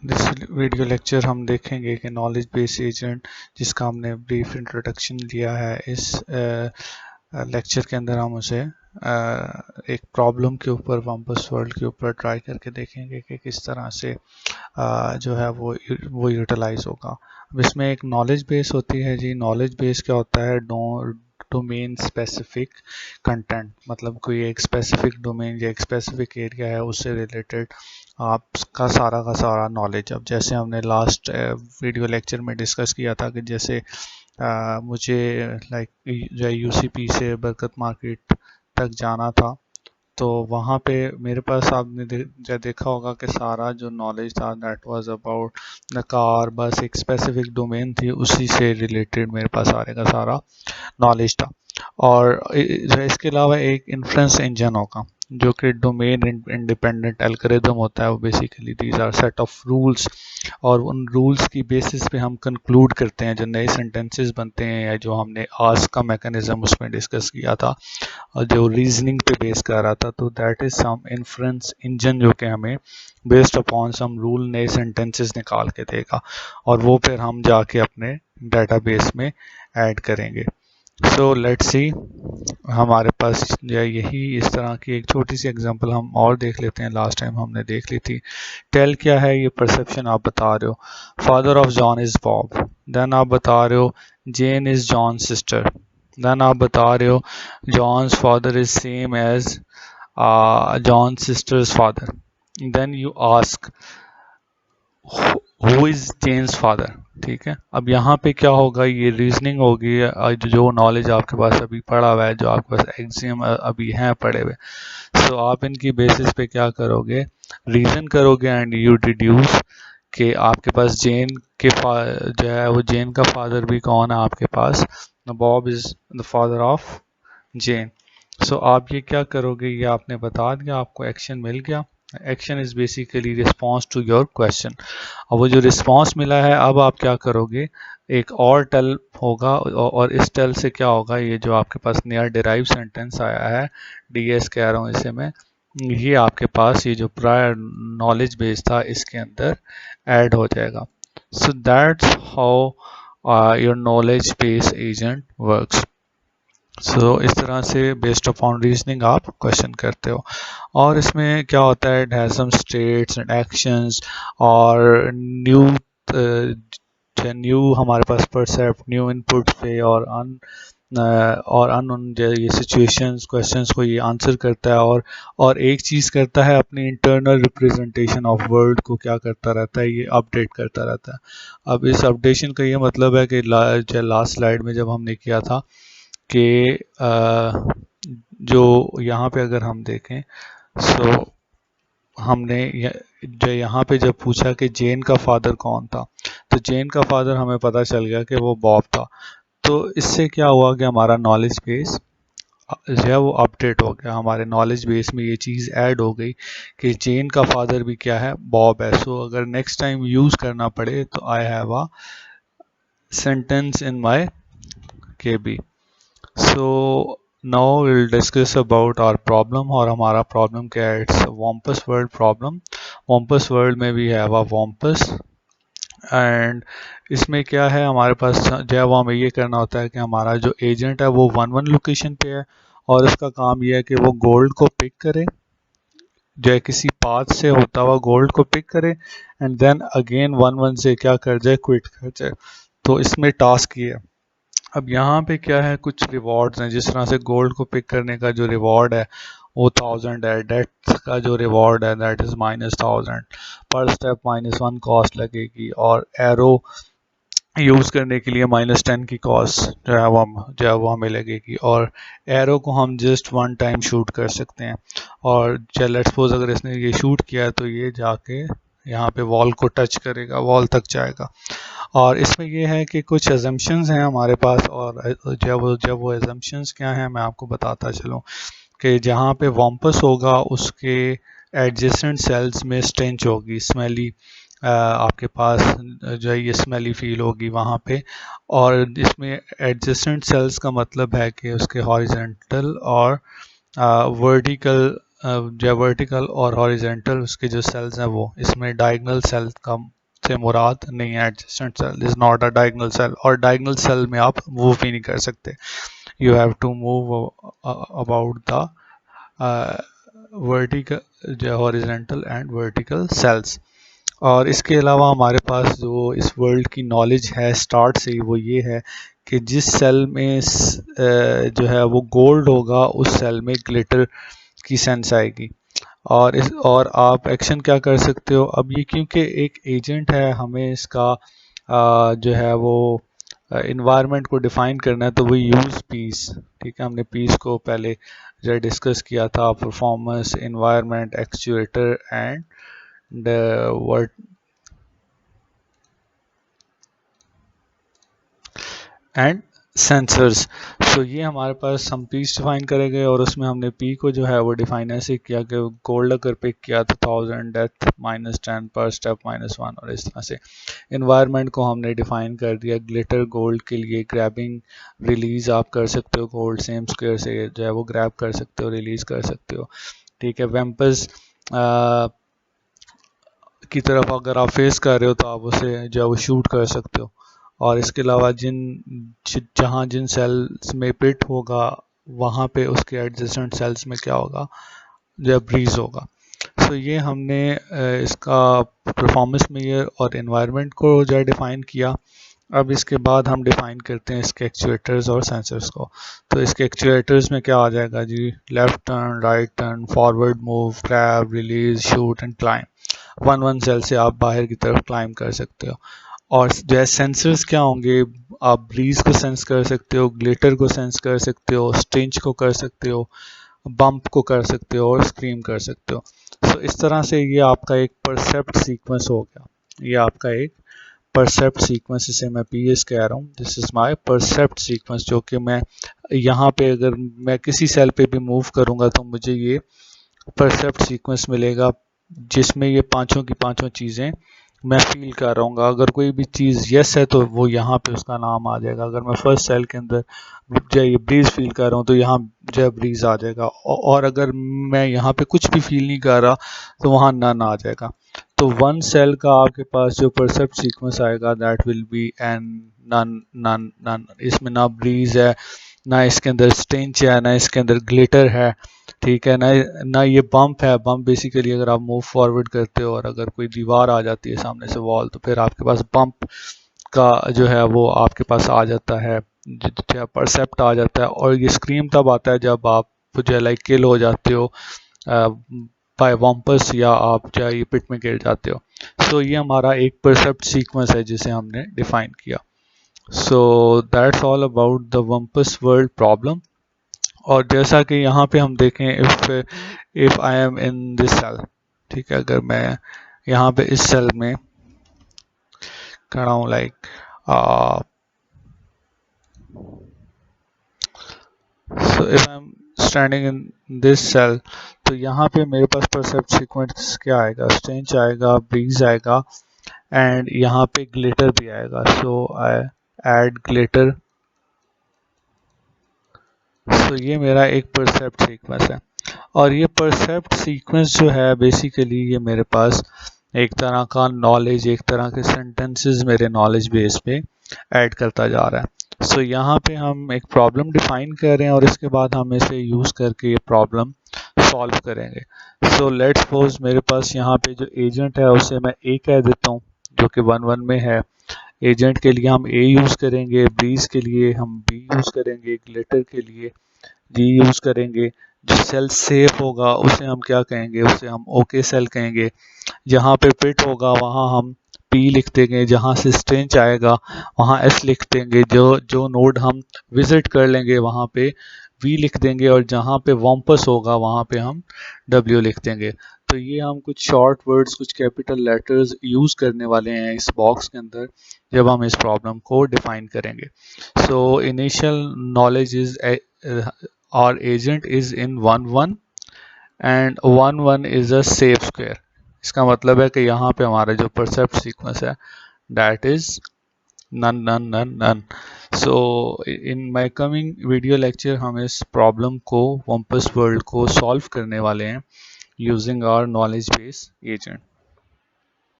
This video lecture हम देखेंगे कि नॉलेज बेस एजेंट, जिसका हमने ब्रीफ इंट्रोडक्शन लिया है। इस लेक्चर के अंदर हम उसे एक प्रॉब्लम के ऊपर, वंपस वर्ल्ड के ऊपर ट्राई करके देखेंगे कि किस तरह से जो है वो यूटिलाइज होगा। अब इसमें एक नॉलेज बेस होती है जी। नॉलेज बेस क्या होता है? डोमेन स्पेसिफिक कंटेंट, मतलब कोई एक स्पेसिफिक डोमेन या एक स्पेसिफिक एरिया है, उससे रिलेटेड आपका सारा का सारा नॉलेज। अब जैसे हमने लास्ट वीडियो लेक्चर में डिस्कस किया था कि जैसे मुझे लाइक जो यूसीपी से बरकत मार्केट तक जाना था, तो वहाँ पे मेरे पास आपने देखा होगा कि सारा जो नॉलेज था that was about the car. बस एक स्पेसिफिक डोमेन थी, उसी से रिलेटेड मेरे पास सारे का सारा नॉलेज था। और इसके अलावा एक इन्फ्रेंस इंजन होगा जो कि डोमेन इंडिपेंडेंट एल्गोरिदम होता है। वो basically these are set of rules, और उन रूल्स की बेसिस पे हम कंक्लूड करते हैं जो नए सेंटेंसेस बनते हैं, या जो हमने आस्क का मैकेनिज्म उसमें डिस्कस किया था और जो रीजनिंग पे बेस कर रहा था। तो that is some inference engine जो कि हमें बेस्ड अपॉन सम रूल नए सेंटेंसेस निकाल के देगा, और वो फिर हम जाके अपने डेटाबेस में ऐड करेंगे। सो लेट्स सी, हमारे पास यही इस तरह की एक छोटी सी एग्जांपल हम और देख लेते हैं। लास्ट टाइम हमने देख ली थी। टेल क्या है? ये परसेप्शन आप बता रहे हो। Father of John is Bob. Then आप बता रहे हो Jane is John sister. Then आप बता रहे हो John's father is same as John sister's father. Then you ask who is Jane's father. ठीक है, अब यहाँ पे क्या होगा? ये रीजनिंग होगी, जो नॉलेज आपके पास अभी पड़ा हुआ है, जो आपके पास एग्जाम अभी हैं पड़े हुए। सो आप इनकी बेसिस पे क्या करोगे? रीजन करोगे एंड यू डिड्यूस कि आपके पास जेन के जो है वो जेन का फादर भी कौन है आपके पास? Bob is the father of Jane. So आप ये क्या करोगे? ये आपने बता दिया, आपको एक्शन मिल गया। Action is basically response to your question. अब वो जो रिस्पॉन्स मिला है, अब आप क्या करोगे? एक और टेल होगा, और इस टेल से क्या होगा? ये जो आपके पास नया डिराइव सेंटेंस आया है, डीएस कह रहा हूँ इसे मैं, ये आपके पास ये जो प्रायर नॉलेज बेस था इसके अंदर ऐड हो जाएगा। So that's how your knowledge base agent works. So इस तरह से बेस्ड अपॉन रीजनिंग आप क्वेश्चन करते हो। और इसमें क्या होता है? It has some states and actions और न्यू हमारे पास परसेप्ट, न्यू इनपुट पे और अन ये सिचुएशंस क्वेश्चंस को ये आंसर करता है, और एक चीज़ करता है, अपनी इंटरनल रिप्रेजेंटेशन ऑफ वर्ड को क्या करता रहता है? ये अपडेट करता रहता है। अब इस अपडेशन का ये मतलब है कि लास्ट स्लाइड में जब हमने किया था कि जो यहाँ पे अगर हम देखें, सो हमने जो यहाँ पे जब पूछा कि जेन का फादर कौन था, तो जेन का फादर हमें पता चल गया कि वो बॉब था। तो इससे क्या हुआ कि हमारा नॉलेज बेस जो है वो अपडेट हो गया। हमारे नॉलेज बेस में ये चीज़ ऐड हो गई कि जेन का फादर भी क्या है? बॉब है। सो अगर नेक्स्ट टाइम यूज़ करना पड़े तो I have a sentence in my KB. So now will discuss about our problem. और हमारा प्रॉब्लम क्या है? It's wumpus world problem. Wumpus world में we have a wumpus, and इसमें क्या है हमारे पास? जो है वो हमें ये करना होता है कि हमारा जो एजेंट है वो 1 1 लोकेशन पे है, और उसका काम ये है कि वो गोल्ड को पिक करे, जो है किसी पाथ से होता हुआ गोल्ड को पिक करे, एंड देन अगेन 1 1 से क्या कर जाए? क्विट कर जाए। तो इसमें टास्क ये है। अब यहाँ पे क्या है? कुछ रिवॉर्ड्स हैं। जिस तरह से गोल्ड को पिक करने का जो रिवॉर्ड है वो 1000 है। डेथ का जो रिवॉर्ड है दैट इज -1000। पर स्टेप -1 कॉस्ट लगेगी, और एरो यूज़ करने के लिए -10 की कॉस्ट जो है वो हमें लगेगी, और एरो को हम जस्ट 1 टाइम शूट कर सकते हैं। और लेट्स सपोज अगर इसने ये शूट किया है तो ये जाके यहाँ पे वॉल को टच करेगा, वॉल तक जाएगा। और इसमें ये है कि कुछ एजम्पशंस हैं हमारे पास, और जब वो एजम्पशंस क्या हैं मैं आपको बताता चलूँ कि जहाँ पे वॉम्पस होगा उसके एडजेसेंट सेल्स में स्टेंच होगी, स्मेली आपके पास जो है ये स्मेली फील होगी वहाँ पे। और इसमें एडजेसेंट सेल्स का मतलब है कि उसके हॉरिजेंटल और वर्टिकल, जो वर्टिकल और हॉरिजेंटल उसके जो सेल्स हैं वो, इसमें डायगोनल सेल्स का से मुराद नहीं है adjacent cell, is not a diagonal cell, और डायगोनल सेल में आप मूव भी नहीं कर सकते, you have to move about the vertical जो हॉरिजॉन्टल एंड वर्टिकल सेल्स। और इसके अलावा हमारे पास जो इस वर्ल्ड की नॉलेज है स्टार्ट से ही, वो ये है कि जिस सेल में जो है वो गोल्ड होगा उस सेल में ग्लिटर की सेंस आएगी। और आप एक्शन क्या कर सकते हो, अब ये क्योंकि एक एजेंट है, हमें इसका जो है वो इन्वायरमेंट को डिफाइन करना है, तो वो यूज़ पीस, ठीक है, हमने पीस को पहले जो डिस्कस किया था, performance, environment, actuator and word and sensors. So ये हमारे पास हम पीस डिफाइन करेंगे, और उसमें हमने पी को जो है वो डिफाइन ऐसे किया कि गोल्ड अगर पिक किया तो 1000 डेथ -10 पर स्टेप -1, और इस तरह से। इन्वायरमेंट को हमने डिफाइन कर दिया, ग्लिटर गोल्ड के लिए ग्रैबिंग रिलीज आप कर सकते हो, गोल्ड सेम स्क्वायर से जो है वो ग्रैब कर सकते हो, रिलीज कर सकते हो, ठीक है। वेम्पस की तरफ अगर आप फेस कर रहे हो तो आप उसे जो है वो शूट कर सकते हो। और इसके अलावा जहाँ जिन सेल्स में पिट होगा वहाँ पे उसके एडजेसेंट सेल्स में क्या होगा, जो है ब्रीज होगा। सो ये हमने इसका परफॉर्मेंस मेजर और एनवायरनमेंट को जो है डिफ़ाइन किया। अब इसके बाद हम डिफ़ाइन करते हैं इसके एक्चुएटर्स और सेंसर्स को। तो इसके एक्चुएटर्स में क्या आ जाएगा जी, left turn, right turn, forward move, grab, release, shoot and climb. One cell से आप बाहर की तरफ क्लाइम कर सकते हो। और जो है सेंसर्स क्या होंगे, आप ब्रीज को सेंस कर सकते हो, ग्लिटर को सेंस कर सकते हो, स्टिंच को कर सकते हो, बम्प को कर सकते हो, और स्क्रीम कर सकते हो। सो इस तरह से ये आपका एक परसेप्ट सीक्वेंस हो गया, ये आपका एक परसेप्ट सीक्वेंस, इसे मैं पीएस कह रहा हूँ, दिस इज़ माय परसेप्ट सीक्वेंस, जो कि मैं यहाँ पे अगर मैं किसी सेल पे भी मूव करूँगा तो मुझे ये परसेप्ट सीक्वेंस मिलेगा, जिसमें ये पांचों की पांचों चीज़ें मैं फील कर रहा हूँ। अगर कोई भी चीज़ यस है तो वो यहाँ पे उसका नाम आ जाएगा, अगर मैं फर्स्ट सेल के अंदर जो ये ब्रीज फील कर रहा हूँ तो यहाँ जो है ब्रीज आ जाएगा, और अगर मैं यहाँ पे कुछ भी फील नहीं कर रहा तो वहाँ नन आ जाएगा। तो वन सेल का आपके पास जो परसेप्ट सीक्वेंस आएगा that will be an none none none, इसमें ना ब्रीज है, ना इसके अंदर स्टिंच है, ना इसके अंदर ग्लिटर है, ठीक है, ना ये बम्प है। बम्प बेसिकली अगर आप मूव फॉरवर्ड करते हो और अगर कोई दीवार आ जाती है सामने से, वॉल, तो फिर आपके पास बम्प का जो है वो आपके पास आ जाता है, जो परसेप्ट आ जाता है। और ये स्क्रीम तब आता है जब आप जो है लाइक किल हो जाते हो बाय वॉम्पस, या आप जो है ये पिट में गिर जाते हो। सो ये हमारा एक परसेप्ट सीक्वेंस है जिसे हमने डिफाइन किया। So that's all about the wumpus world problem. और जैसा कि यहाँ पे हम देखें, if I am in this cell, ठीक है, अगर मैं यहाँ पे इस सेल में खड़ा हूँ, like so if I am standing in this cell, तो यहाँ पे मेरे पास परसेप्ट सीक्वेंस क्या आएगा, स्टेंच आएगा, ब्रीज आएगा, एंड यहाँ पे ग्लिटर भी आएगा। सो आई ऐड ग्लिटर। सो ये मेरा एक परसेप्ट सीक्वेंस है। और ये परसेप्ट सीक्वेंस जो है बेसिकली ये मेरे पास एक तरह का नॉलेज, एक तरह के सेंटेंसेस मेरे नॉलेज बेस पे ऐड करता जा रहा है। सो यहाँ पे हम एक प्रॉब्लम डिफाइन कर रहे हैं और इसके बाद हम इसे यूज़ करके ये प्रॉब्लम सॉल्व करेंगे। सो लेट्स सपोज मेरे पास यहाँ पे जो एजेंट है उसे मैं ए कह देता हूँ, जो कि 1 में है। एजेंट के लिए हम ए यूज़ करेंगे, ब्रीज के लिए हम बी यूज़ करेंगे, ग्लिटर के लिए डी यूज़ करेंगे। जो सेल सेफ होगा उसे हम क्या कहेंगे, उसे हम ओके सेल कहेंगे। जहाँ पे पिट होगा वहाँ हम पी लिख देंगे, जहाँ से स्ट्रेंच आएगा वहाँ एस लिख देंगे, जो जो नोड हम विजिट कर लेंगे वहाँ पे वी लिख देंगे, और जहाँ पे वॉम्पस होगा वहाँ पे हम डब्ल्यू लिख देंगे। तो ये हम कुछ शॉर्ट वर्ड्स, कुछ कैपिटल लेटर्स यूज़ करने वाले हैं इस बॉक्स के अंदर जब हम इस प्रॉब्लम को डिफाइन करेंगे। So initial knowledge is our agent is in 1 and 1 is a safe square। इसका मतलब है कि यहाँ पे हमारा जो परसेप्ट सीक्वेंस है that is none none none none। so in my coming video lecture हम इस प्रॉब्लम को वम्पस वर्ल्ड को सॉल्व करने वाले हैं using our knowledge base agent।